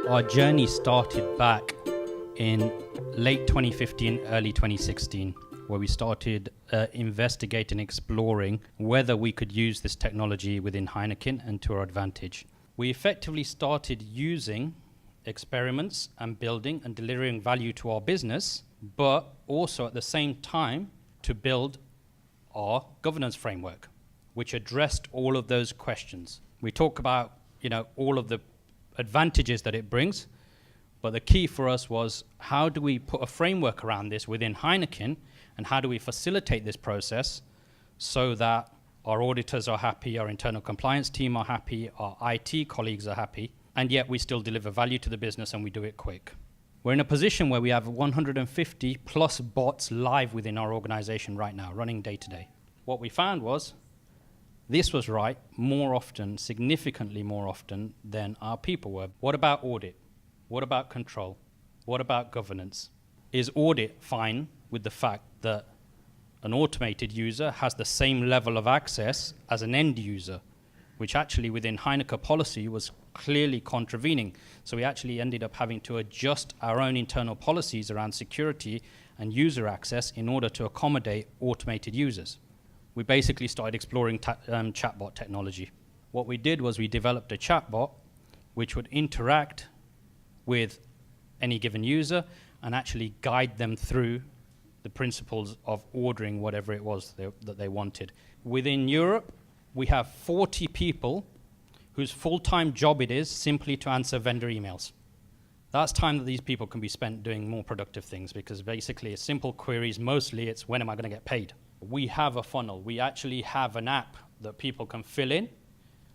Our journey started back in late 2015, early 2016, where we started investigating, exploring whether we could use this technology within Heineken and to our advantage. We effectively started using experiments and building and delivering value to our business, but also at the same time to build our governance framework, which addressed all of those questions. We talk about, all of the advantages that it brings, but the key for us was how do we put a framework around this within Heineken, and how do we facilitate this process so that our auditors are happy, our internal compliance team are happy, our IT colleagues are happy, and yet we still deliver value to the business and we do it quick. We're in a position where we have 150 plus bots live within our organization right now, running day to day. What we found was this was right more often, significantly more often than our people were. What about audit? What about control? What about governance? Is audit fine with the fact that an automated user has the same level of access as an end user, which actually within Heineken policy was clearly contravening. So we actually ended up having to adjust our own internal policies around security and user access in order to accommodate automated users. We basically started exploring chatbot technology. What we did was we developed a chatbot which would interact with any given user and actually guide them through the principles of ordering whatever it was that they wanted. Within Europe, we have 40 people whose full-time job it is simply to answer vendor emails. That's time that these people can be spent doing more productive things, because basically it's simple queries. Mostly it's when am I going to get paid? We have a funnel. We actually have an app that people can fill in.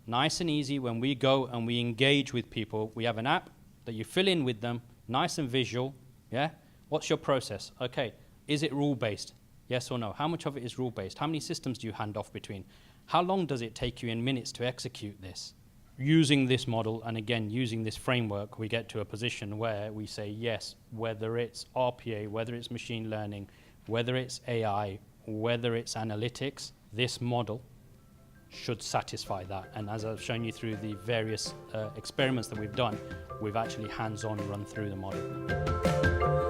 Nice and easy. When we go and we engage with people, we have an app that you fill in with them, nice and visual. Yeah? What's your process? Okay. Is it rule-based? Yes or no? How much of it is rule-based? How many systems do you hand off between? How long does it take you in minutes to execute this? Using this model, and again, using this framework, we get to a position where we say, yes, whether it's RPA, whether it's machine learning, whether it's AI, whether it's analytics, this model should satisfy that. And as I've shown you through the various experiments that we've done, we've actually hands-on run through the model.